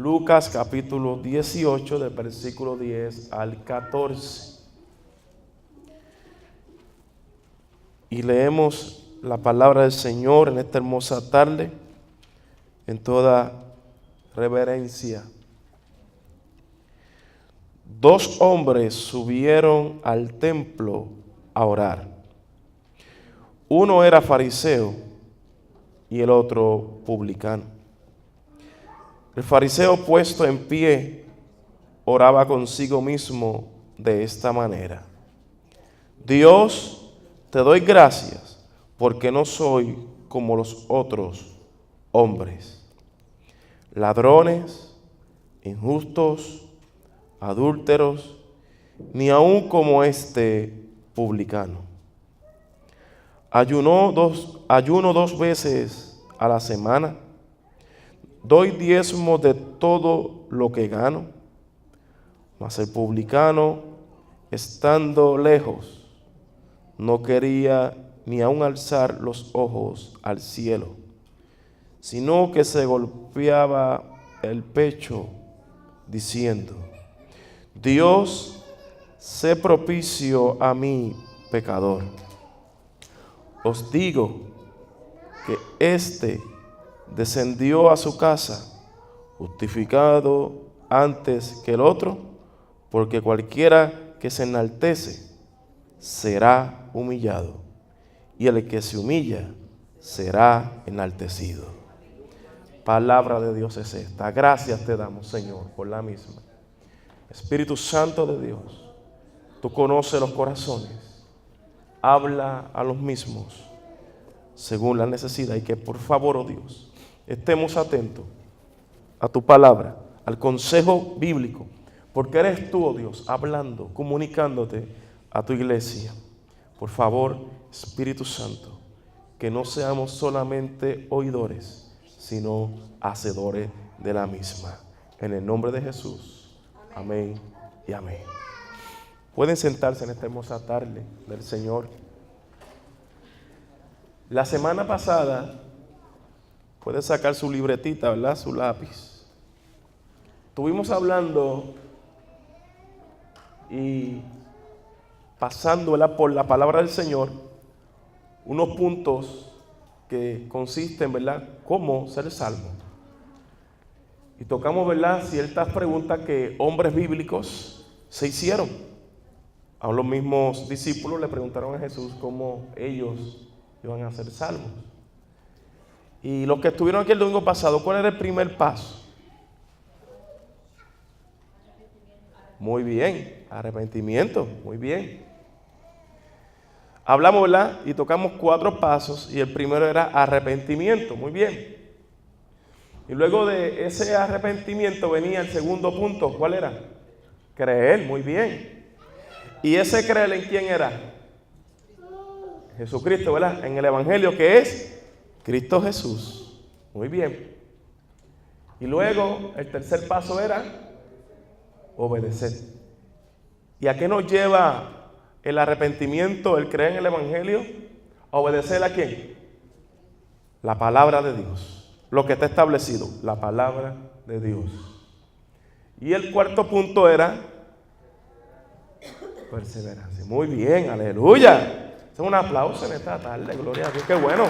Lucas capítulo 18 del versículo 10 al 14. Y leemos la palabra del Señor en esta hermosa tarde en toda reverencia. Dos hombres subieron al templo a orar. Uno era fariseo y el otro publicano. El fariseo, puesto en pie, oraba consigo mismo de esta manera: Dios, te doy gracias porque no soy como los otros hombres, ladrones, injustos, adúlteros, ni aun como este publicano. Ayuno dos veces a la semana, doy diezmo de todo lo que gano. Mas el publicano, estando lejos, no quería ni aun alzar los ojos al cielo, sino que se golpeaba el pecho, diciendo: Dios, sé propicio a mí, pecador. Os digo que éste descendió a su casa justificado antes que el otro, porque cualquiera que se enaltece será humillado, y el que se humilla será enaltecido. Palabra de Dios es esta. Gracias te damos, Señor, por la misma. Espíritu Santo de Dios, tú conoces los corazones, habla a los mismos según la necesidad, y que por favor, oh Dios, estemos atentos a tu palabra, al consejo bíblico, porque eres tú, oh Dios, hablando, comunicándote a tu iglesia. Por favor, Espíritu Santo, que no seamos solamente oidores, sino hacedores de la misma. En el nombre de Jesús, amén y amén. Pueden sentarse en esta hermosa tarde del Señor. La semana pasada, puede sacar su libretita, ¿verdad? Su lápiz. Estuvimos hablando y pasando, ¿verdad?, por la palabra del Señor, unos puntos que consisten, ¿verdad?, cómo ser salvo. Y tocamos, ¿verdad?, ciertas preguntas que hombres bíblicos se hicieron. A los mismos discípulos le preguntaron a Jesús cómo ellos iban a ser salvos. Y los que estuvieron aquí el domingo pasado, ¿cuál era el primer paso? Muy bien, arrepentimiento, muy bien. Hablamos, ¿verdad?, y tocamos 4 pasos, y el primero era arrepentimiento, muy bien. Y luego de ese arrepentimiento venía el segundo punto, ¿cuál era? Creer, muy bien. ¿Y ese creer en quién era? Jesucristo, ¿verdad? En el Evangelio, que es Cristo Jesús. Muy bien. Y luego el tercer paso era obedecer. ¿Y a qué nos lleva el arrepentimiento, el creer en el Evangelio? ¿A obedecer a quién? La palabra de Dios. Lo que está establecido, la palabra de Dios. Y el cuarto punto era perseverancia. Muy bien, aleluya. Un aplauso en esta tarde, gloria a Dios, qué bueno.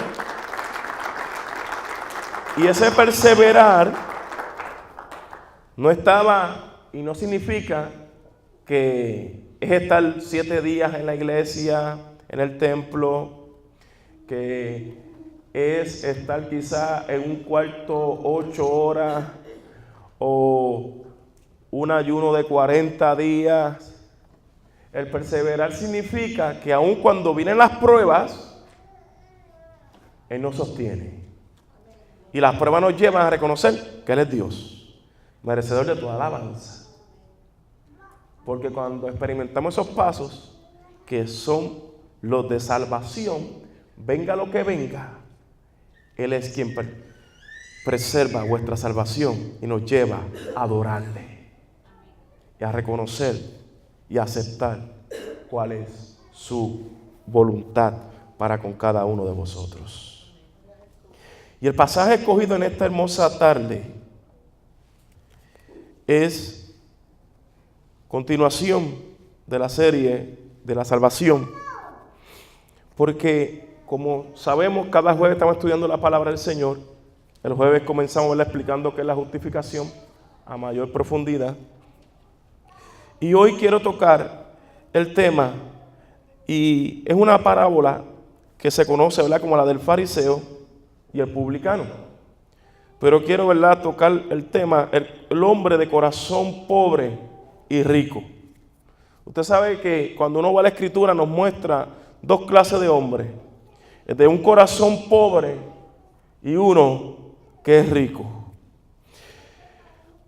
Y ese perseverar no estaba y no significa que es estar 7 días en la iglesia, en el templo, que es estar quizá en un cuarto 8 horas o un ayuno de 40 días. El perseverar significa que aun cuando vienen las pruebas, Él nos sostiene. Y las pruebas nos llevan a reconocer que Él es Dios, merecedor de toda alabanza. Porque cuando experimentamos esos pasos, que son los de salvación, venga lo que venga, Él es quien preserva vuestra salvación y nos lleva a adorarle y a reconocer y aceptar cuál es su voluntad para con cada uno de vosotros. Y el pasaje escogido en esta hermosa tarde es continuación de la serie de la salvación. Porque, como sabemos, cada jueves estamos estudiando la palabra del Señor. El jueves comenzamos explicando qué es la justificación a mayor profundidad. Y hoy quiero tocar el tema, y es una parábola que se conoce, ¿verdad?, como la del fariseo y el publicano. Pero quiero, ¿verdad?, tocar el tema, el hombre de corazón pobre y rico. Usted sabe que cuando uno va a la Escritura nos muestra dos clases de hombres: de un corazón pobre y uno que es rico.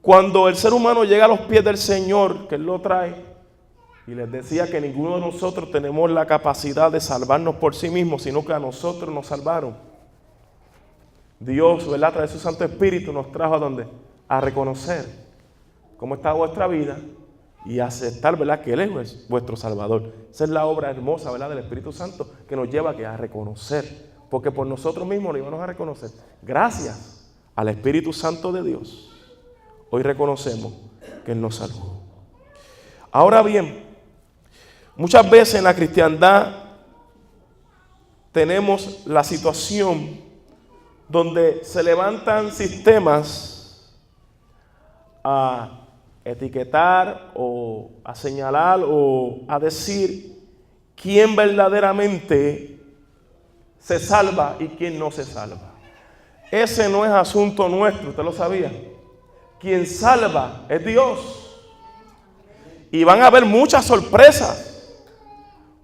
Cuando el ser humano llega a los pies del Señor, que Él lo trae, y les decía que ninguno de nosotros tenemos la capacidad de salvarnos por sí mismos, sino que a nosotros nos salvaron. Dios, ¿verdad?, a través de su Santo Espíritu nos trajo ¿a dónde? A reconocer cómo está vuestra vida y aceptar, ¿verdad?, que Él es vuestro Salvador. Esa es la obra hermosa, ¿verdad?, del Espíritu Santo, que nos lleva a reconocer, porque por nosotros mismos lo íbamos a reconocer. Gracias al Espíritu Santo de Dios, hoy reconocemos que Él nos salvó. Ahora bien, muchas veces en la cristiandad tenemos la situación donde se levantan sistemas a etiquetar o a señalar o a decir quién verdaderamente se salva y quién no se salva. Ese no es asunto nuestro, ¿usted lo sabía? Quien salva es Dios. Y van a haber muchas sorpresas,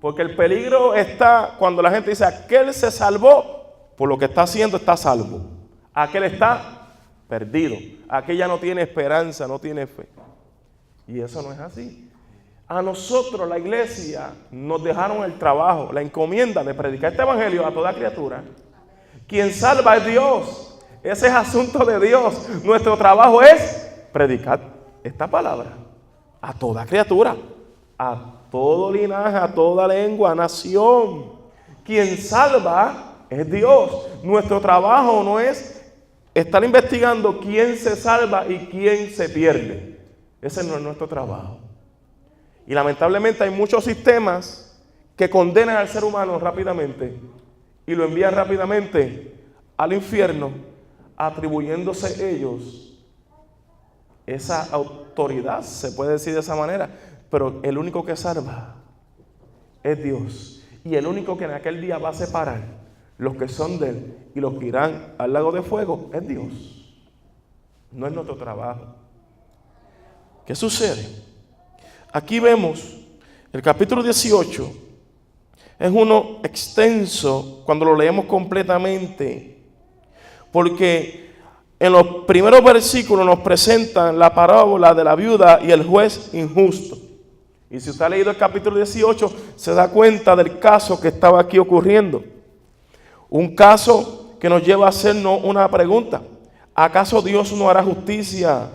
porque el peligro está cuando la gente dice: aquel se salvó, por lo que está haciendo está salvo. Aquel está perdido. Aquel ya no tiene esperanza, no tiene fe. Y eso no es así. A nosotros, la iglesia, nos dejaron el trabajo, la encomienda de predicar este evangelio a toda criatura. Quien salva es Dios. Ese es asunto de Dios. Nuestro trabajo es predicar esta palabra a toda criatura, a todo linaje, a toda lengua, nación. Quien salva es Dios. Nuestro trabajo no es estar investigando quién se salva y quién se pierde. Ese no es nuestro trabajo. Y lamentablemente hay muchos sistemas que condenan al ser humano rápidamente y lo envían rápidamente al infierno, atribuyéndose ellos esa autoridad, se puede decir de esa manera. Pero el único que salva es Dios. Y el único que en aquel día va a separar los que son de Él y los que irán al lago de fuego es Dios. No es nuestro trabajo. ¿Qué sucede? Aquí vemos el capítulo 18. Es uno extenso cuando lo leemos completamente, porque en los primeros versículos nos presentan la parábola de la viuda y el juez injusto. Y si usted ha leído el capítulo 18, se da cuenta del caso que estaba aquí ocurriendo. Un caso que nos lleva a hacernos una pregunta: ¿acaso Dios no hará justicia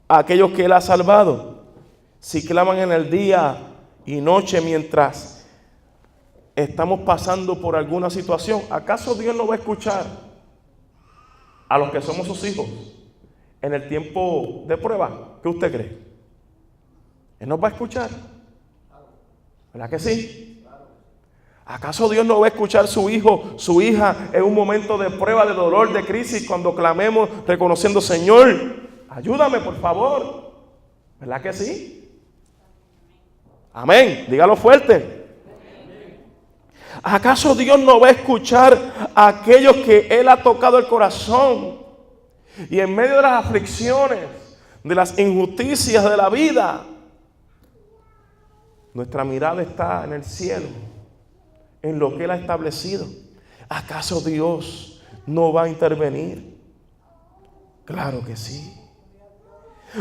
a aquellos que Él ha salvado, si claman en el día y noche mientras estamos pasando por alguna situación? ¿Acaso Dios no va a escuchar a los que somos sus hijos en el tiempo de prueba? ¿Qué usted cree? ¿Él nos va a escuchar? ¿Verdad que sí? ¿Acaso Dios no va a escuchar su hijo, su hija en un momento de prueba, de dolor, de crisis, cuando clamemos reconociendo: Señor, ayúdame por favor? ¿Verdad que sí? Amén. Dígalo fuerte. ¿Acaso Dios no va a escuchar a aquellos que Él ha tocado el corazón y en medio de las aflicciones, de las injusticias de la vida, nuestra mirada está en el cielo, en lo que Él ha establecido? ¿Acaso Dios no va a intervenir? Claro que sí.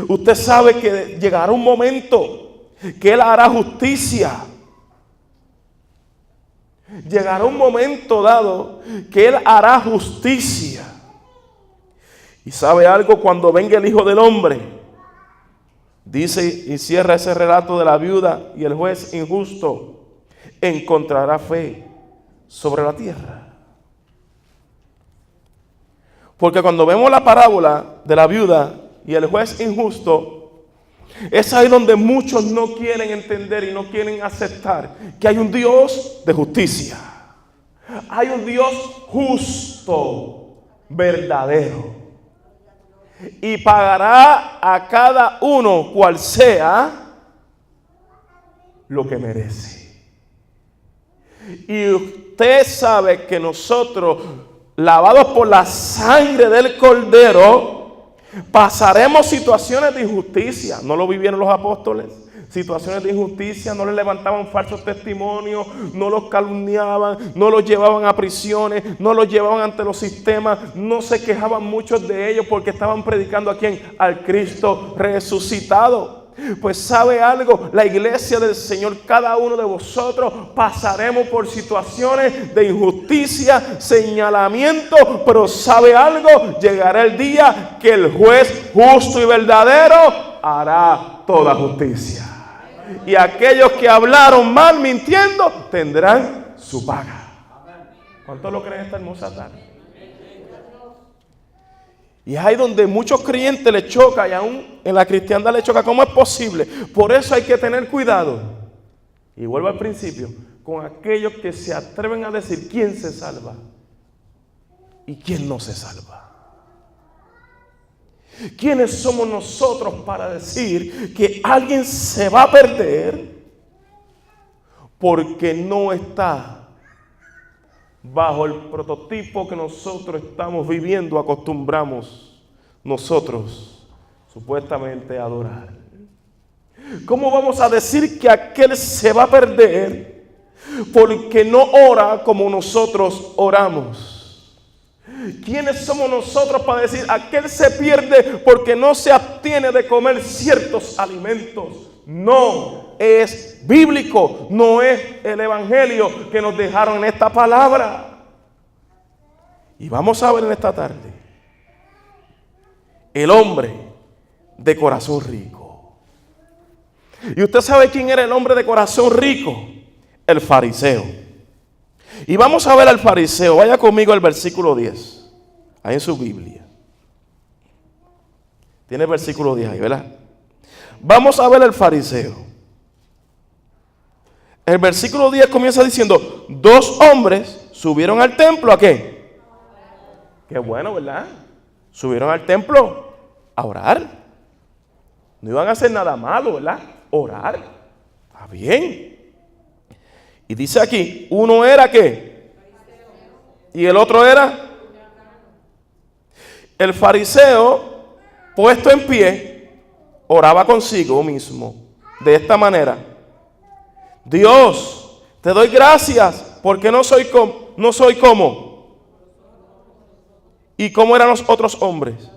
Usted sabe que llegará un momento que Él hará justicia. Llegará un momento dado que Él hará justicia. Y sabe algo, cuando venga el Hijo del Hombre, dice y cierra ese relato de la viuda y el juez injusto, encontrará fe sobre la tierra. Porque cuando vemos la parábola de la viuda y el juez injusto, es ahí donde muchos no quieren entender y no quieren aceptar que hay un Dios de justicia. Hay un Dios justo, verdadero. Y pagará a cada uno cual sea lo que merece. Y usted sabe que nosotros, lavados por la sangre del Cordero, pasaremos situaciones de injusticia. ¿No lo vivieron los apóstoles? Situaciones de injusticia, no les levantaban falsos testimonios, no los calumniaban, no los llevaban a prisiones, no los llevaban ante los sistemas, no se quejaban muchos de ellos porque estaban predicando a ¿quién? Al Cristo resucitado. Pues sabe algo, la iglesia del Señor, cada uno de vosotros pasaremos por situaciones de injusticia, señalamiento, pero sabe algo, llegará el día que el juez justo y verdadero hará toda justicia. Y aquellos que hablaron mal mintiendo tendrán su paga. ¿Cuántos lo creen esta hermosa tarde? Y es ahí donde muchos creyentes les choca, y aún en la cristiandad les choca. ¿Cómo es posible? Por eso hay que tener cuidado. Y vuelvo al principio, con aquellos que se atreven a decir quién se salva y quién no se salva. ¿Quiénes somos nosotros para decir que alguien se va a perder porque no está bajo el prototipo que nosotros estamos viviendo, acostumbramos nosotros supuestamente a adorar? ¿Cómo vamos a decir que aquel se va a perder porque no ora como nosotros oramos? ¿Quiénes somos nosotros para decir aquel se pierde porque no se abstiene de comer ciertos alimentos? No es bíblico, no es el evangelio que nos dejaron en esta palabra. Y vamos a ver en esta tarde el hombre de corazón rico. ¿Y usted sabe quién era el hombre de corazón rico? El fariseo. Y vamos a ver al fariseo. Vaya conmigo al versículo 10, ahí en su Biblia. Tiene el versículo 10 ahí, ¿verdad? Vamos a ver al fariseo. El versículo 10 comienza diciendo: dos hombres subieron al templo, ¿a qué? Qué bueno, ¿verdad? Subieron al templo a orar. No iban a hacer nada malo, ¿verdad? Orar. Está bien. Y dice aquí, uno era ¿qué? Y el otro era el fariseo, puesto en pie, oraba consigo mismo de esta manera: Dios, te doy gracias porque no soy como. ¿Y cómo eran los otros hombres?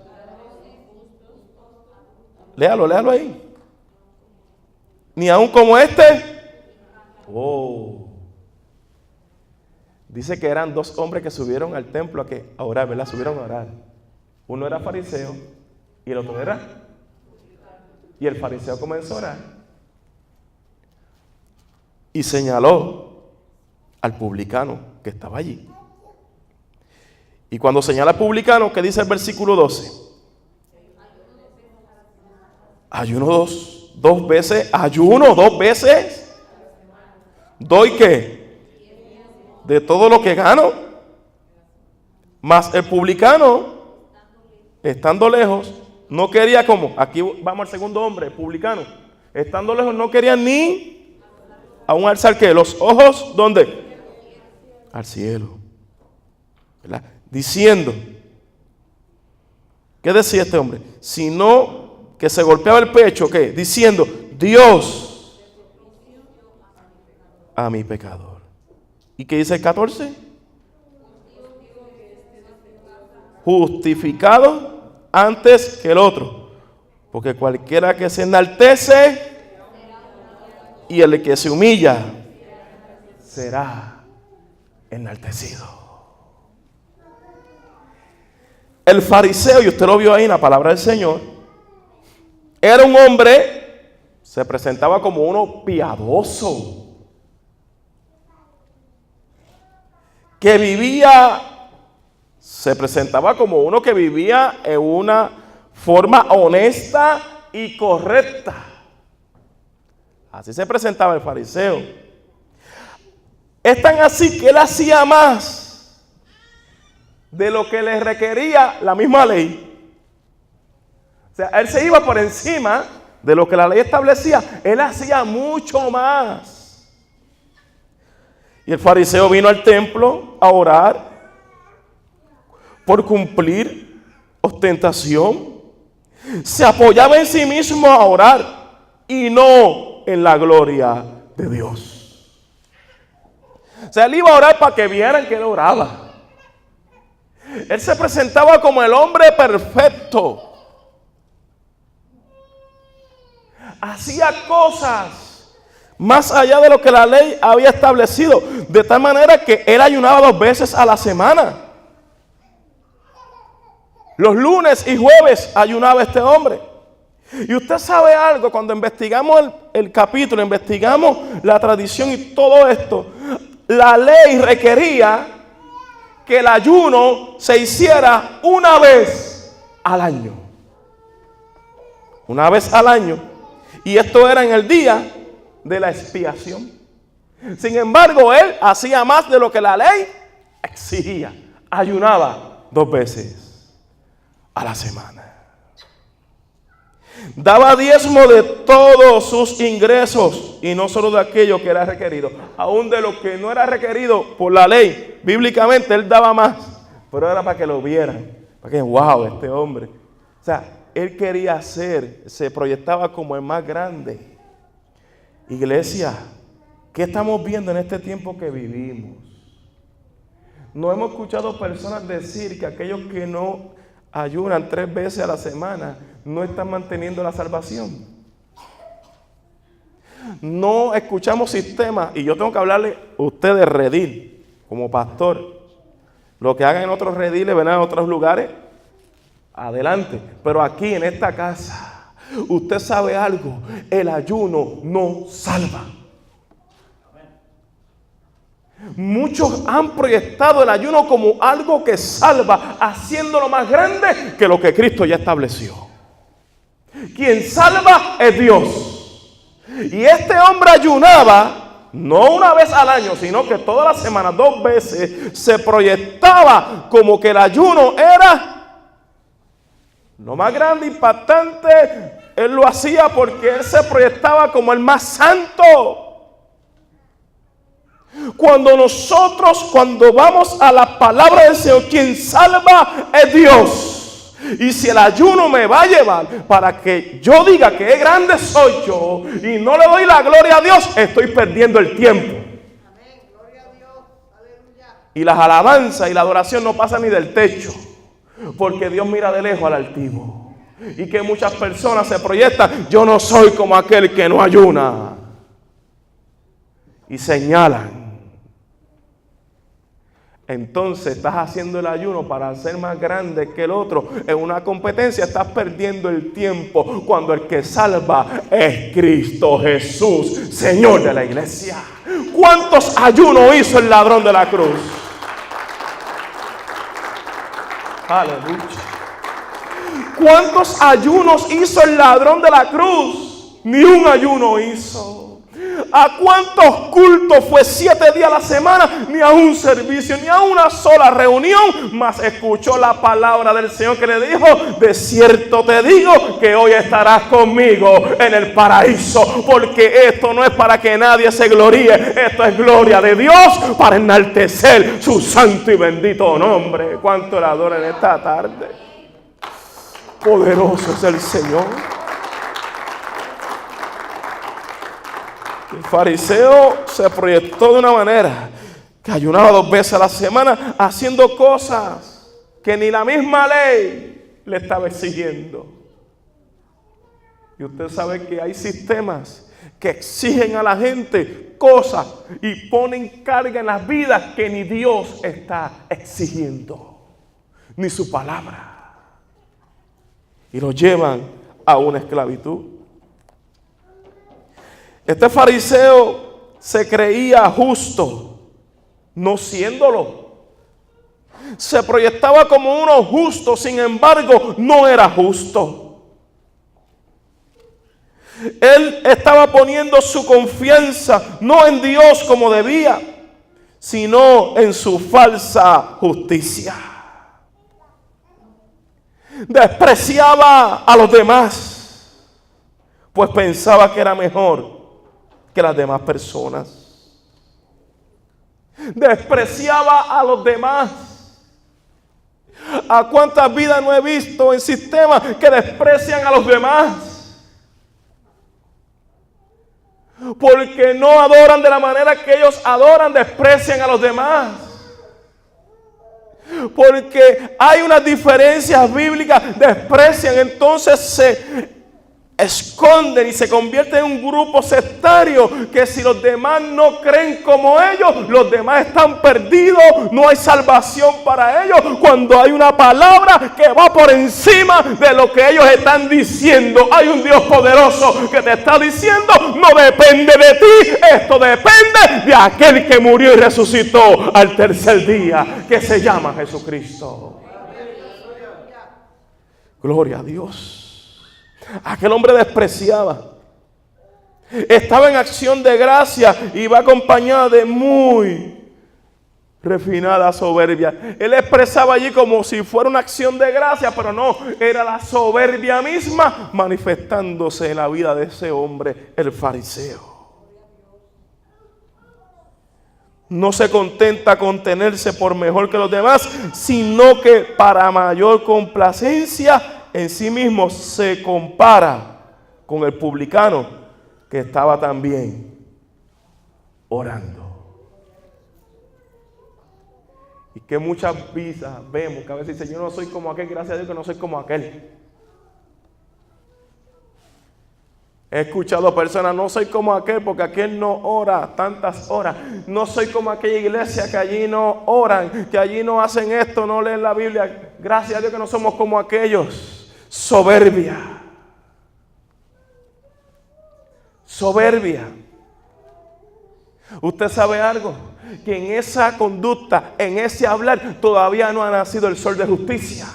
Léalo ahí. Ni aún como este. Oh. Dice que eran dos hombres que subieron al templo a orar, ¿verdad? Subieron a orar. Uno era fariseo y el otro era. Y el fariseo comenzó a orar y señaló al publicano que estaba allí. Y cuando señala al publicano, ¿qué dice el versículo 12? Ayuno dos veces. Ayuno 2 veces. ¿Doy qué? De todo lo que gano. Mas el publicano, estando lejos, no quería como. Aquí vamos al segundo hombre, el publicano. Estando lejos no quería ni aún alzar ¿qué? Los ojos, ¿dónde? Al cielo. ¿Verdad? Diciendo, ¿qué decía este hombre? Sino que se golpeaba el pecho, ¿qué? Diciendo, Dios, a mi pecador. ¿Y qué dice el 14? Justificado antes que el otro. Porque cualquiera que se enaltece y el que se humilla será enaltecido. El fariseo, y usted lo vio ahí en la palabra del Señor, era un hombre, se presentaba como uno piadoso, que vivía, se presentaba como uno que vivía en una forma honesta y correcta. Así se presentaba el fariseo. Es tan así que él hacía más de lo que le requería la misma ley. O sea, él se iba por encima de lo que la ley establecía. Él hacía mucho más. Y el fariseo vino al templo a orar por cumplir ostentación. Se apoyaba en sí mismo a orar y no en la gloria de Dios. O sea, él iba a orar para que vieran que él oraba. Él se presentaba como el hombre perfecto. Hacía cosas más allá de lo que la ley había establecido, de tal manera que él ayunaba 2 veces a la semana. Los lunes y jueves ayunaba este hombre. Y usted sabe algo, cuando investigamos el capítulo, investigamos la tradición y todo esto, la ley requería que el ayuno se hiciera una vez al año. Una vez al año. Y esto era en el día de la expiación. Sin embargo, él hacía más de lo que la ley exigía. Ayunaba 2 veces a la semana. Daba diezmo de todos sus ingresos y no solo de aquello que era requerido, aún de lo que no era requerido por la ley. Bíblicamente él daba más, pero era para que lo vieran, para que wow, este hombre. O sea, él quería ser, se proyectaba como el más grande. Iglesia, ¿qué estamos viendo en este tiempo que vivimos? No hemos escuchado personas decir que aquellos que no ayunan 3 veces a la semana no están manteniendo la salvación. No escuchamos sistemas, y yo tengo que hablarle a usted de redil, como pastor. Lo que hagan en otros rediles, ven en otros lugares, adelante. Pero aquí en esta casa, usted sabe algo, el ayuno no salva. Muchos han proyectado el ayuno como algo que salva, haciéndolo más grande que lo que Cristo ya estableció. Quien salva es Dios. Y este hombre ayunaba no una vez al año, sino que todas las semanas, 2 veces, se proyectaba como que el ayuno era lo más grande, impactante. Él lo hacía porque él se proyectaba como el más santo. Cuando vamos a la palabra del Señor, quien salva es Dios. Y si el ayuno me va a llevar para que yo diga que es grande soy yo y no le doy la gloria a Dios, estoy perdiendo el tiempo. Amén. Gloria a Dios. Aleluya. Y las alabanzas y la adoración no pasan ni del techo, porque Dios mira de lejos al altivo. Y que muchas personas se proyectan, yo no soy como aquel que no ayuna. Y señalan. Entonces estás haciendo el ayuno para ser más grande que el otro. En una competencia estás perdiendo el tiempo cuando el que salva es Cristo Jesús, Señor de la iglesia. ¿Cuántos ayunos hizo el ladrón de la cruz? Aleluya. ¿Cuántos ayunos hizo el ladrón de la cruz? Ni un ayuno hizo. ¿A cuántos cultos fue 7 días a la semana? Ni a un servicio, ni a una sola reunión. Mas escuchó la palabra del Señor que le dijo: de cierto te digo que hoy estarás conmigo en el paraíso. Porque esto no es para que nadie se gloríe. Esto es gloria de Dios para enaltecer su santo y bendito nombre. ¿Cuánto le adoran esta tarde? Poderoso es el Señor. El fariseo se proyectó de una manera que ayunaba 2 veces a la semana, haciendo cosas que ni la misma ley le estaba exigiendo. Y usted sabe que hay sistemas que exigen a la gente cosas y ponen carga en las vidas que ni Dios está exigiendo, ni su palabra. Y lo llevan a una esclavitud. Este fariseo se creía justo, no siéndolo. Se proyectaba como uno justo, sin embargo, no era justo. Él estaba poniendo su confianza no en Dios como debía, sino en su falsa justicia. Despreciaba a los demás, pues pensaba que era mejor que las demás personas. Despreciaba a los demás. ¿A cuántas vidas no he visto en sistemas que desprecian a los demás? Porque no adoran de la manera que ellos adoran, desprecian a los demás. Porque hay unas diferencias bíblicas, desprecian, entonces se esconden y se convierten en un grupo sectario que si los demás no creen como ellos, los demás están perdidos, no hay salvación para ellos, cuando hay una palabra que va por encima de lo que ellos están diciendo. Hay un Dios poderoso que te está diciendo: no depende de ti, esto depende de aquel que murió y resucitó al tercer día, que se llama Jesucristo. Gloria a Dios. Aquel hombre despreciaba. Estaba en acción de gracia y va acompañada de muy refinada soberbia. Él expresaba allí como si fuera una acción de gracia, pero no, era la soberbia misma manifestándose en la vida de ese hombre, el fariseo. No se contenta con tenerse por mejor que los demás, sino que para mayor complacencia en sí mismo se compara con el publicano que estaba también orando. Y que muchas veces vemos que a veces dice: yo no soy como aquel, gracias a Dios que no soy como aquel. He escuchado personas: no soy como aquel porque aquel no ora tantas horas. No soy como aquella iglesia que allí no oran, que allí no hacen esto, no leen la Biblia. Gracias a Dios que no somos como aquellos. Soberbia. Soberbia. ¿Usted sabe algo? Que en esa conducta, en ese hablar, todavía no ha nacido el sol de justicia.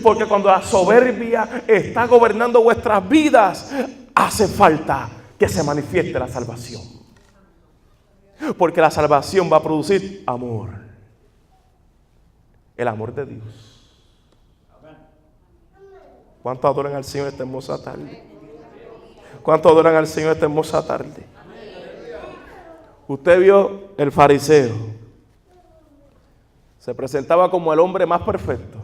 Porque cuando la soberbia está gobernando vuestras vidas, hace falta que se manifieste la salvación. Porque la salvación va a producir amor. El amor de Dios. ¿Cuántos adoran al Señor esta hermosa tarde? ¿Cuántos adoran al Señor esta hermosa tarde? Usted vio el fariseo. Se presentaba como el hombre más perfecto.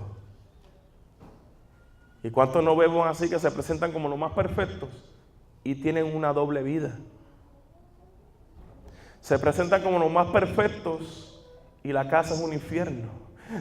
¿Y cuántos no vemos así que se presentan como los más perfectos y tienen una doble vida? Se presentan como los más perfectos y la casa es un infierno.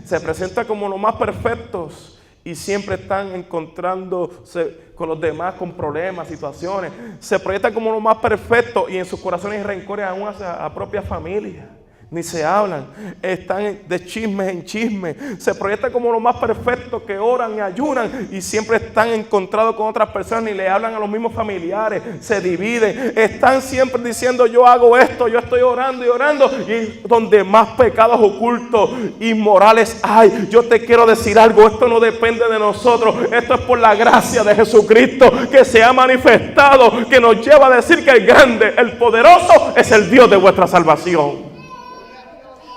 Se presentan como los más perfectos y siempre están encontrándose con los demás con problemas, situaciones. Se proyectan como los más perfectos y en sus corazones hay rencores aún hacia la propia familia. Ni se hablan, están de chismes en chismes. Se proyectan como los más perfectos que oran y ayunan y siempre están encontrados con otras personas, ni le hablan a los mismos familiares, se dividen. Están siempre diciendo: yo hago esto, yo estoy orando y orando. Y donde más pecados ocultos, inmorales hay. Yo te quiero decir algo: esto no depende de nosotros, esto es por la gracia de Jesucristo que se ha manifestado, que nos lleva a decir que el grande, el poderoso es el Dios de vuestra salvación.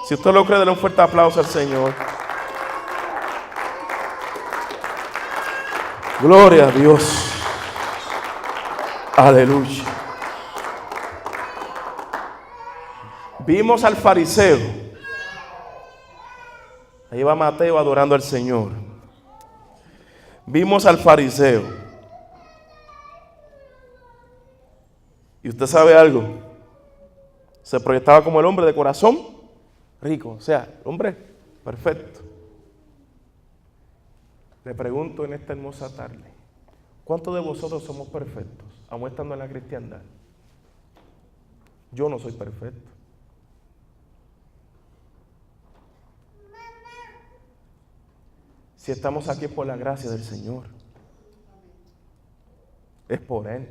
Si usted lo cree, denle un fuerte aplauso al Señor. Gloria a Dios. Aleluya. Vimos al fariseo. Ahí va Mateo adorando al Señor. Vimos al fariseo. Y usted sabe algo. Se proyectaba como el hombre de corazón rico, o sea, hombre perfecto. Le pregunto en esta hermosa tarde: ¿cuántos de vosotros somos perfectos, aún estando en la cristiandad? Yo no soy perfecto. Si estamos aquí por la gracia del Señor, es por Él.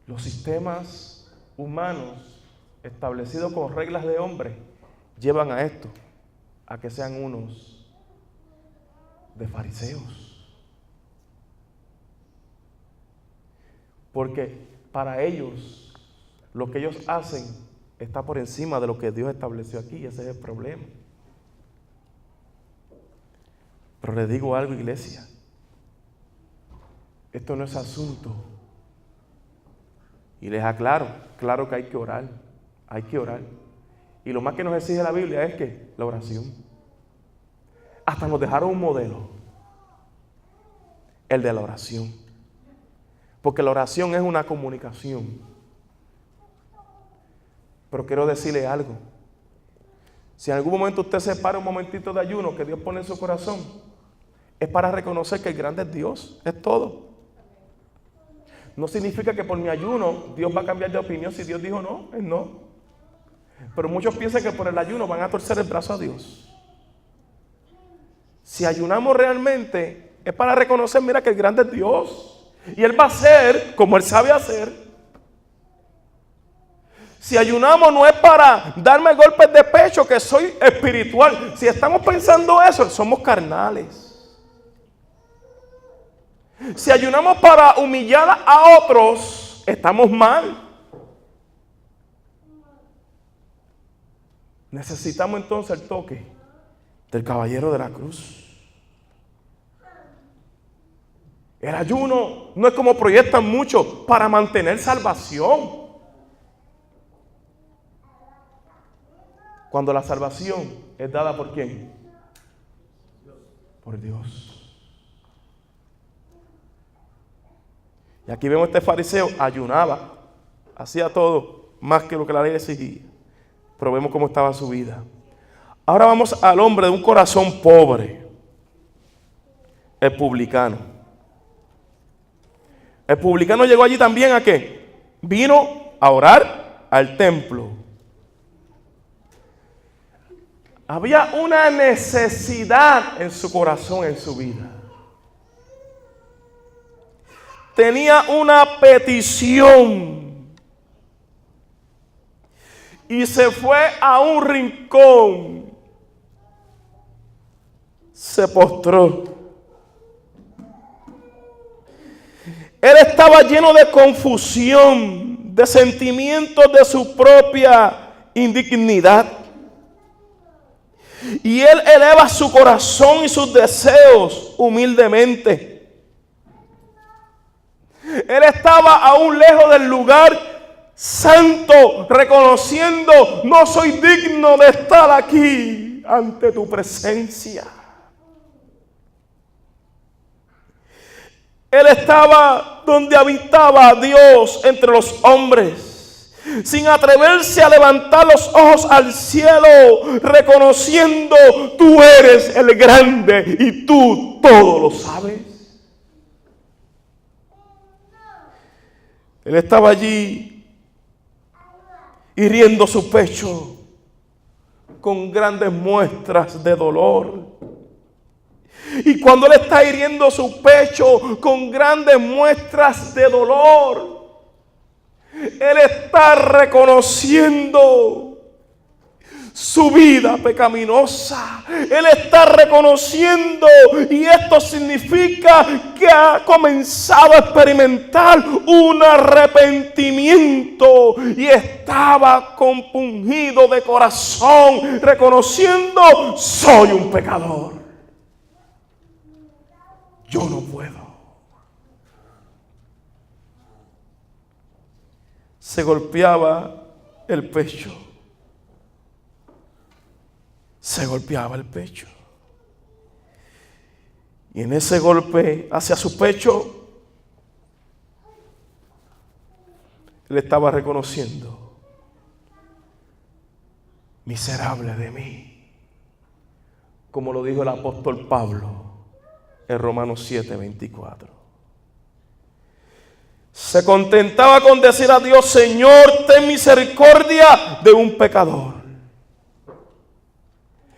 Los sistemas humanos establecidos con reglas de hombre, llevan a esto, a que sean unos de fariseos. Porque para ellos, lo que ellos hacen está por encima de lo que Dios estableció aquí, ese es el problema. Pero les digo algo, iglesia, esto no es asunto. Y les aclaro, claro que hay que orar, hay que orar. Y lo más que nos exige la Biblia es que la oración. Hasta nos dejaron un modelo, el de la oración. Porque la oración es una comunicación. Pero quiero decirle algo. Si en algún momento usted se para un momentito de ayuno que Dios pone en su corazón, es para reconocer que el grande es Dios, es todo. No significa que por mi ayuno Dios va a cambiar de opinión. Si Dios dijo no, es no. Pero muchos piensan que por el ayuno van a torcer el brazo a Dios. Si ayunamos realmente, es para reconocer, mira, que el grande es Dios. Y Él va a hacer como Él sabe hacer. Si ayunamos no es para darme golpes de pecho que soy espiritual. Si estamos pensando eso, somos carnales. Si ayunamos para humillar a otros, estamos mal. Necesitamos entonces el toque del caballero de la cruz. El ayuno no es como proyectan muchos para mantener salvación. Cuando la salvación es dada ¿por quién? Por Dios. Y aquí vemos este fariseo, ayunaba, hacía todo más que lo que la ley exigía. Pero vemos cómo estaba su vida. Ahora vamos al hombre de un corazón pobre, el publicano. El publicano llegó allí también ¿a qué? Vino a orar al templo. Había una necesidad en su corazón, en su vida. Tenía una petición. Y se fue a un rincón. Se postró. Él estaba lleno de confusión, de sentimientos de su propia indignidad. Y él eleva su corazón y sus deseos humildemente. Él estaba aún lejos del lugar santo, reconociendo, no soy digno de estar aquí ante tu presencia. Él estaba donde habitaba Dios entre los hombres, sin atreverse a levantar los ojos al cielo, reconociendo, tú eres el grande y tú todo lo sabes. Él estaba allí hiriendo su pecho con grandes muestras de dolor. Y cuando él está hiriendo su pecho con grandes muestras de dolor, él está reconociendo su vida pecaminosa. Él está reconociendo, y esto significa que ha comenzado a experimentar un arrepentimiento y estaba compungido de corazón, reconociendo, soy un pecador. Yo no puedo. Se golpeaba el pecho. Se golpeaba el pecho. Y en ese golpe hacia su pecho, él estaba reconociendo, miserable de mí, como lo dijo el apóstol Pablo en Romanos 7:24. Se contentaba con decir a Dios, Señor, ten misericordia de un pecador.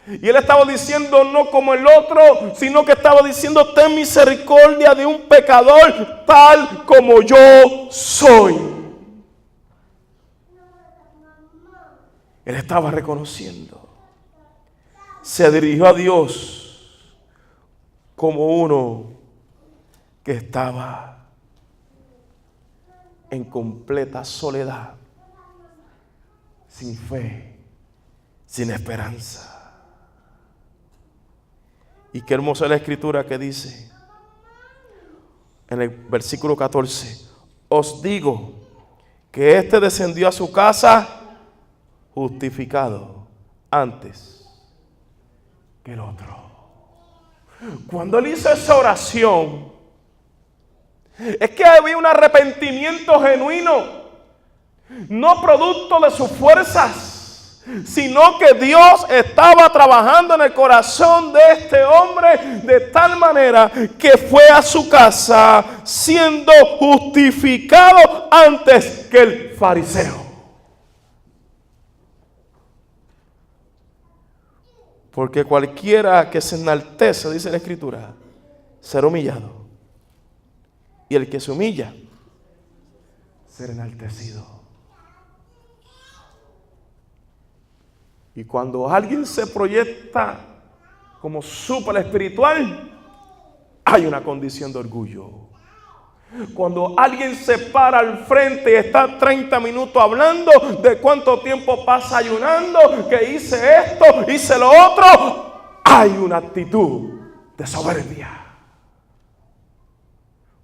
Y él estaba diciendo no como el otro, sino que estaba diciendo, ten misericordia de un pecador tal como yo soy. Él estaba reconociendo. Se dirigió a Dios como uno que estaba en completa soledad, sin fe, sin esperanza. Y qué hermosa es la escritura que dice en el versículo 14: os digo que éste descendió a su casa justificado antes que el otro. Cuando él hizo esa oración, es que había un arrepentimiento genuino, no producto de sus fuerzas, sino que Dios estaba trabajando en el corazón de este hombre de tal manera que fue a su casa siendo justificado antes que el fariseo. Porque cualquiera que se enaltece, dice la Escritura, será humillado. Y el que se humilla, será enaltecido. Y cuando alguien se proyecta como súper espiritual, hay una condición de orgullo. Cuando alguien se para al frente y está 30 minutos hablando de cuánto tiempo pasa ayunando, que hice esto, hice lo otro, hay una actitud de soberbia.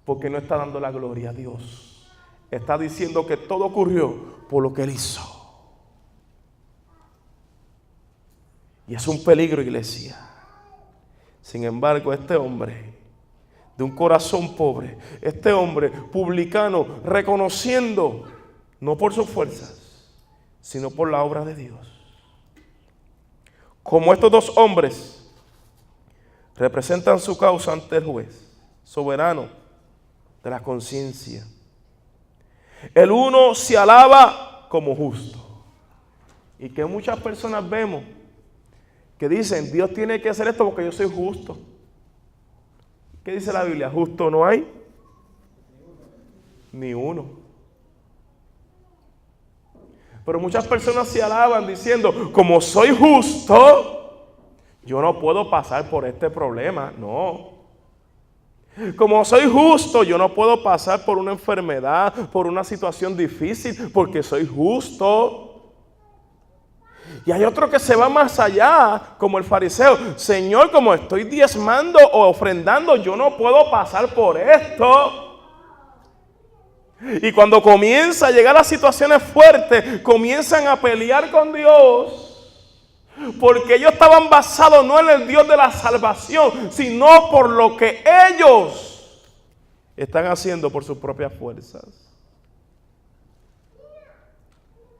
Porque no está dando la gloria a Dios. Está diciendo que todo ocurrió por lo que Él hizo. Y es un peligro, iglesia. Sin embargo, este hombre de un corazón pobre, este hombre publicano, reconociendo, no por sus fuerzas, sino por la obra de Dios. Como estos dos hombres representan su causa ante el juez soberano de la conciencia. El uno se alaba como justo. Y que muchas personas vemos que dicen, Dios tiene que hacer esto porque yo soy justo. ¿Qué dice la Biblia? ¿Justo no hay? Ni uno. Pero muchas personas se alaban diciendo, como soy justo, yo no puedo pasar por este problema. No. Como soy justo, yo no puedo pasar por una enfermedad, por una situación difícil, porque soy justo. Y hay otro que se va más allá, como el fariseo. Señor, como estoy diezmando o ofrendando, yo no puedo pasar por esto. Y cuando comienza a llegar a situaciones fuertes, comienzan a pelear con Dios. Porque ellos estaban basados no en el Dios de la salvación, sino por lo que ellos están haciendo por sus propias fuerzas.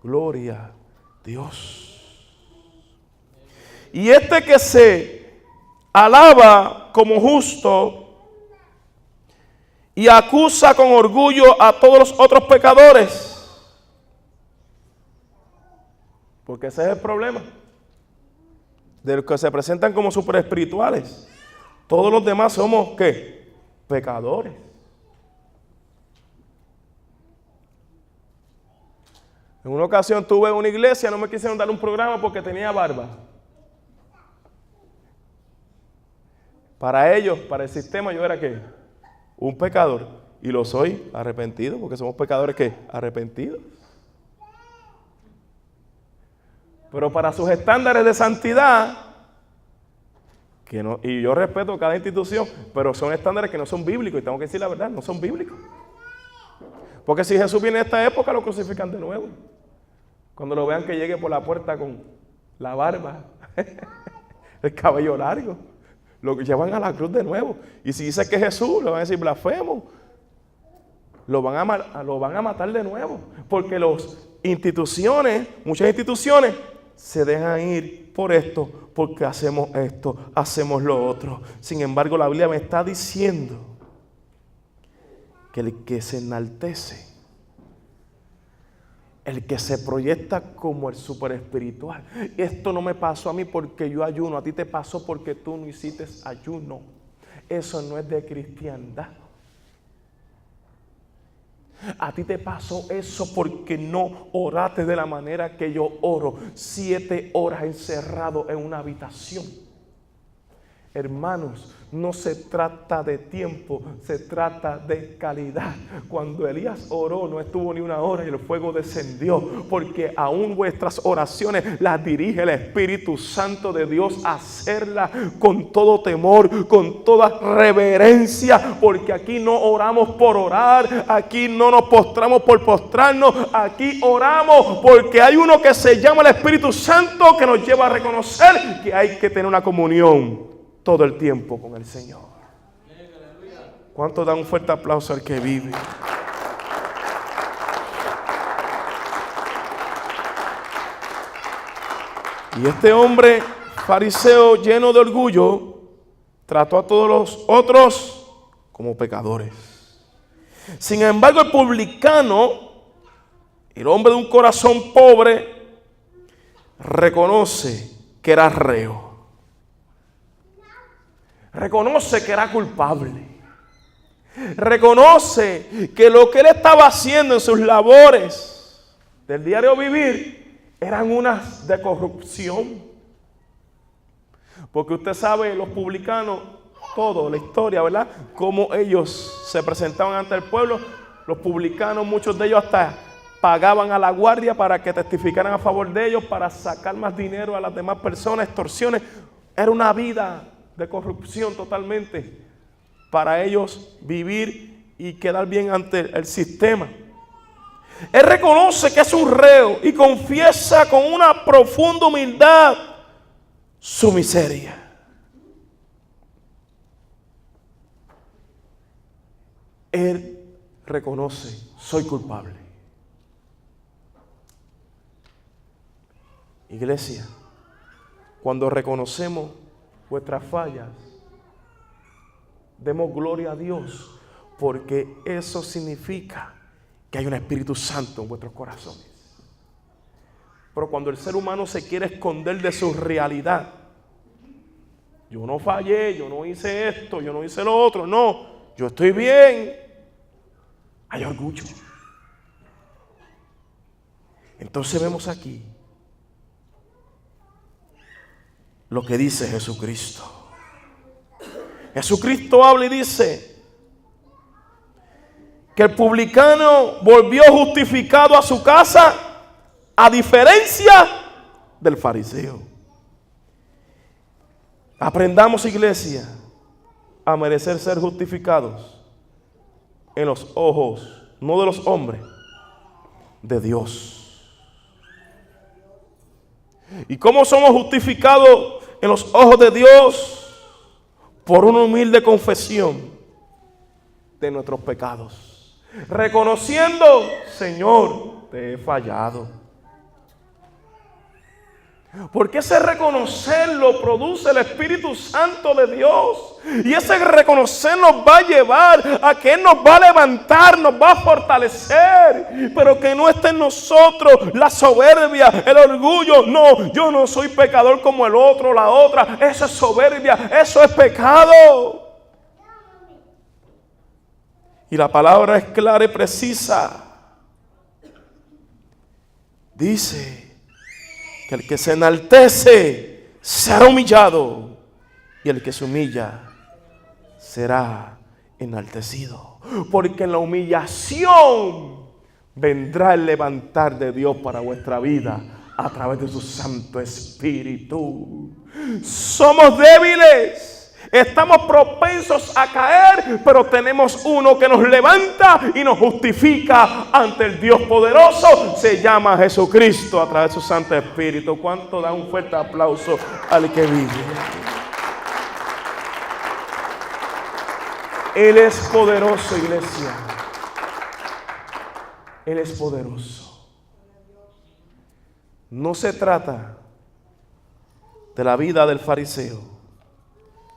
Gloria a Dios. Y este que se alaba como justo y acusa con orgullo a todos los otros pecadores. Porque ese es el problema de los que se presentan como super espirituales. Todos los demás somos, ¿qué? Pecadores. En una ocasión tuve una iglesia, no me quisieron dar un programa porque tenía barba. Para ellos, para el sistema, yo era ¿qué? Un pecador. Y lo soy arrepentido, porque somos pecadores ¿qué? Arrepentidos. Pero para sus estándares de santidad, que no, y yo respeto cada institución, pero son estándares que no son bíblicos, y tengo que decir la verdad, no son bíblicos. Porque si Jesús viene en esta época, lo crucifican de nuevo. Cuando lo vean que llegue por la puerta con la barba, el cabello largo, lo llevan a la cruz de nuevo. Y si dice que es Jesús, le van a decir blasfemo. Lo van a matar de nuevo. Porque muchas instituciones, se dejan ir por esto, porque hacemos esto, hacemos lo otro. Sin embargo, la Biblia me está diciendo que el que se enaltece, el que se proyecta como el super espiritual. Esto no me pasó a mí porque yo ayuno, a ti te pasó porque tú no hiciste ayuno. Eso no es de cristiandad. A ti te pasó eso porque no oraste de la manera que yo oro. 7 horas encerrado en una habitación. Hermanos, no se trata de tiempo, se trata de calidad. Cuando Elías oró, no estuvo ni 1 hora y el fuego descendió, porque aún vuestras oraciones las dirige el Espíritu Santo de Dios a hacerlas con todo temor, con toda reverencia, porque aquí no oramos por orar, aquí no nos postramos por postrarnos, aquí oramos porque hay uno que se llama el Espíritu Santo que nos lleva a reconocer que hay que tener una comunión todo el tiempo con el Señor. ¿Cuánto da un fuerte aplauso al que vive? Y este hombre fariseo lleno de orgullo trató a todos los otros como pecadores. Sin embargo, el publicano, el hombre de un corazón pobre, reconoce que era reo. Reconoce que era culpable. Reconoce que lo que él estaba haciendo en sus labores del diario vivir eran unas de corrupción. Porque usted sabe, los publicanos, todo, la historia, ¿verdad? Cómo ellos se presentaban ante el pueblo. Los publicanos, muchos de ellos hasta pagaban a la guardia para que testificaran a favor de ellos, para sacar más dinero a las demás personas, extorsiones. Era una vida de corrupción totalmente para ellos vivir y quedar bien ante el sistema. Él reconoce que es un reo y confiesa con una profunda humildad su miseria. Él reconoce: soy culpable. Iglesia, cuando reconocemos vuestras fallas, demos gloria a Dios, porque eso significa que hay un Espíritu Santo en vuestros corazones. Pero cuando el ser humano se quiere esconder de su realidad, yo no fallé, yo no hice esto, yo no hice lo otro, no, yo estoy bien, hay orgullo. Entonces vemos aquí lo que dice Jesucristo. Jesucristo habla y dice que el publicano volvió justificado a su casa, a diferencia del fariseo. Aprendamos, iglesia, a merecer ser justificados en los ojos, no de los hombres, de Dios. ¿Y cómo somos justificados en los ojos de Dios? Por una humilde confesión de nuestros pecados, reconociendo: Señor, te he fallado. Porque ese reconocerlo produce el Espíritu Santo de Dios. Y ese reconocer nos va a llevar a que Él nos va a levantar, nos va a fortalecer. Pero que no esté en nosotros la soberbia, el orgullo. No, yo no soy pecador como el otro, la otra. Eso es soberbia, eso es pecado. Y la palabra es clara y precisa. Dice que el que se enaltece será humillado, y el que se humilla será enaltecido. Porque en la humillación vendrá el levantar de Dios para vuestra vida a través de su Santo Espíritu. Somos débiles, estamos propensos a caer, pero tenemos uno que nos levanta y nos justifica ante el Dios poderoso. Se llama Jesucristo a través de su Santo Espíritu. ¿Cuánto da un fuerte aplauso al que vive? Él es poderoso, iglesia. Él es poderoso. No se trata de la vida del fariseo.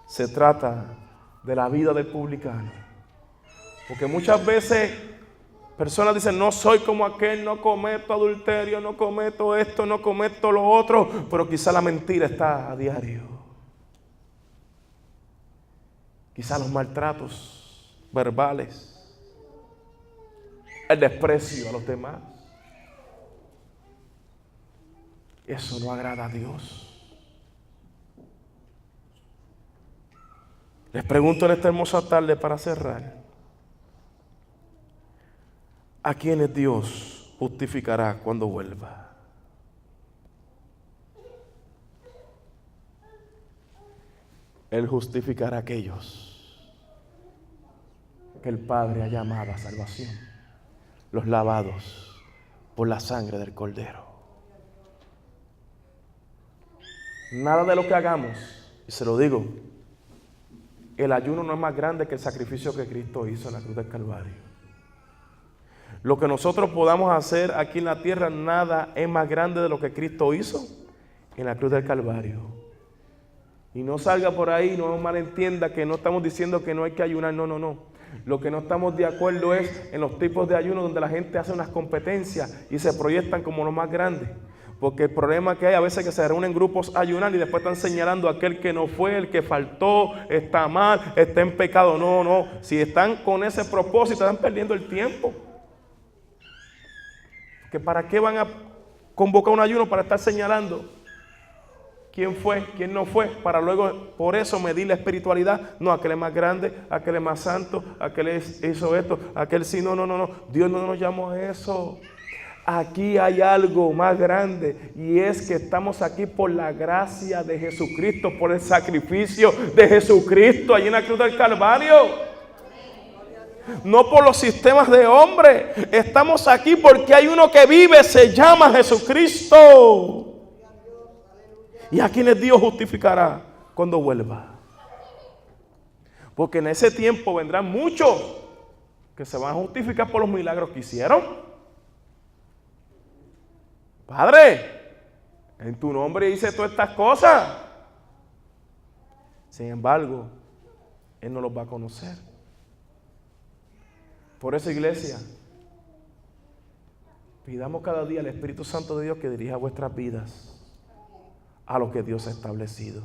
Se trata de la vida del publicano. Porque muchas veces personas dicen: no soy como aquel, no cometo adulterio, no cometo esto, no cometo lo otro. Pero quizá la mentira está a diario. Quizá los maltratos verbales. el desprecio a los demás. Eso no agrada a Dios. Les pregunto en esta hermosa tarde para cerrar, ¿a quiénes Dios justificará cuando vuelva? Él justificará a aquellos que el Padre ha llamado a salvación, los lavados por la sangre del Cordero. Nada de lo que hagamos, y se lo digo, el ayuno no es más grande que el sacrificio que Cristo hizo en la cruz del Calvario. Lo que nosotros podamos hacer aquí en la tierra, nada es más grande de lo que Cristo hizo en la cruz del Calvario. Y no salga por ahí, no malentienda que no estamos diciendo que no hay que ayunar, no. Lo que no estamos de acuerdo es en los tipos de ayuno donde la gente hace unas competencias y se proyectan como los más grandes. Porque el problema que hay a veces es que se reúnen grupos a ayunar y después están señalando a aquel que no fue, el que faltó, está mal, está en pecado. No. Si están con ese propósito, están perdiendo el tiempo. ¿Que para qué van a convocar un ayuno? Para estar señalando quién fue, quién no fue, para luego por eso medir la espiritualidad. No, aquel es más grande, aquel es más santo, aquel hizo esto, aquel sí, no. Dios no nos llamó a eso. Aquí hay algo más grande y es que estamos aquí por la gracia de Jesucristo, por el sacrificio de Jesucristo allí en la cruz del Calvario. No por los sistemas de hombre. Estamos aquí porque hay uno que vive, se llama Jesucristo. Y a quienes Dios justificará cuando vuelva. Porque en ese tiempo vendrán muchos que se van a justificar por los milagros que hicieron. Padre, en tu nombre hice todas estas cosas. Sin embargo, Él no los va a conocer. Por eso, iglesia, pidamos cada día al Espíritu Santo de Dios que dirija vuestras vidas a lo que Dios ha establecido.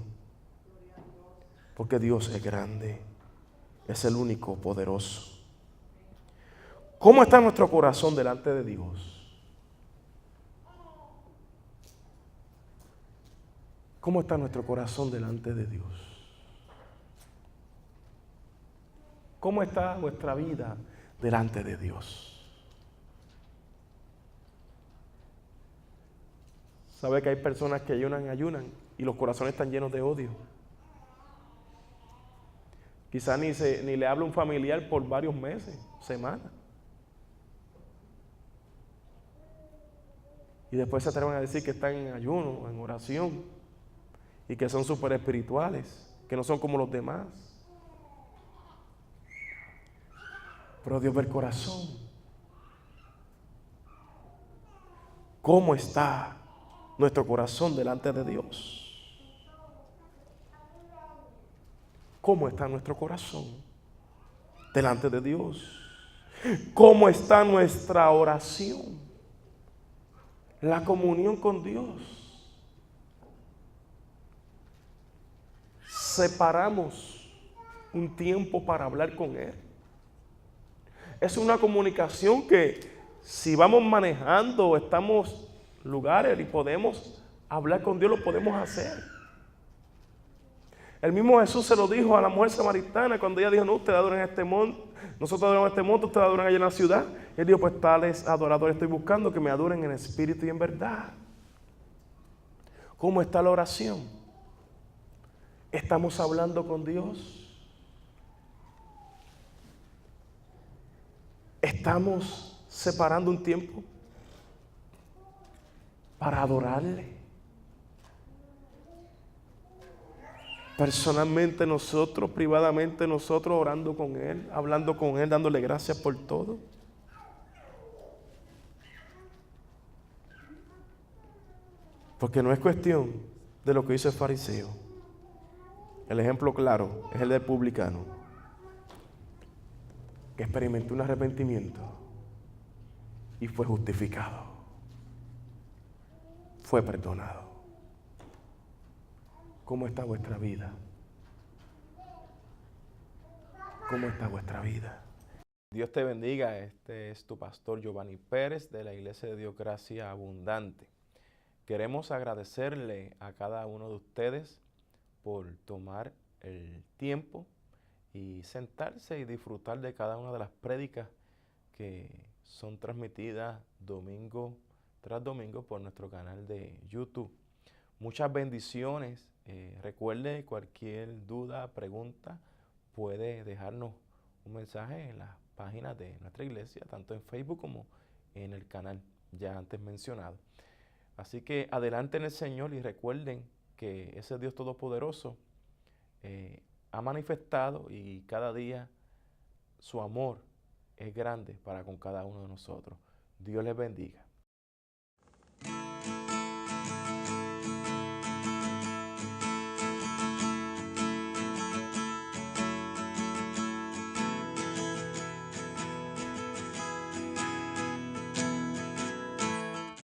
Porque Dios es grande, es el único poderoso. ¿Cómo está nuestro corazón delante de Dios? ¿Cómo está nuestro corazón delante de Dios? ¿Cómo está vuestra vida delante de Dios? ¿Sabe que hay personas que ayunan y los corazones están llenos de odio? Quizás ni le habla un familiar por varios meses, semanas. Y después se atreven a decir que están en ayuno, en oración. Y que son súper espirituales, que no son como los demás. Pero Dios ve el corazón. ¿Cómo está nuestro corazón delante de Dios? ¿Cómo está nuestro corazón delante de Dios? ¿Cómo está nuestra oración? La comunión con Dios. Separamos un tiempo para hablar con Él. Es una comunicación que si vamos manejando o estamos en lugares y podemos hablar con Dios, lo podemos hacer. El mismo Jesús se lo dijo a la mujer samaritana cuando ella dijo, no, ustedes adoran en este monte, nosotros adoramos en este monte, ustedes adoran allá en la ciudad. Y Él dijo, pues tales adoradores estoy buscando que me adoren en espíritu y en verdad. ¿Cómo está la oración? ¿Estamos hablando con Dios? ¿Estamos separando un tiempo para adorarle? Personalmente nosotros, privadamente nosotros, orando con Él, hablando con Él, dándole gracias por todo. Porque no es cuestión de lo que hizo el fariseo. El ejemplo claro es el del publicano, que experimentó un arrepentimiento y fue justificado, fue perdonado. ¿Cómo está vuestra vida? ¿Cómo está vuestra vida? Dios te bendiga, este es tu pastor Giovanni Pérez de la Iglesia de Dios Gracia Abundante. Queremos agradecerle a cada uno de ustedes por tomar el tiempo y sentarse y disfrutar de cada una de las prédicas que son transmitidas domingo tras domingo por nuestro canal de YouTube. Muchas bendiciones. Recuerde, cualquier duda, pregunta, puede dejarnos un mensaje en las páginas de nuestra iglesia, tanto en Facebook como en el canal ya antes mencionado. Así que adelante en el Señor y recuerden que ese Dios Todopoderoso ha manifestado y cada día su amor es grande para con cada uno de nosotros. Dios les bendiga.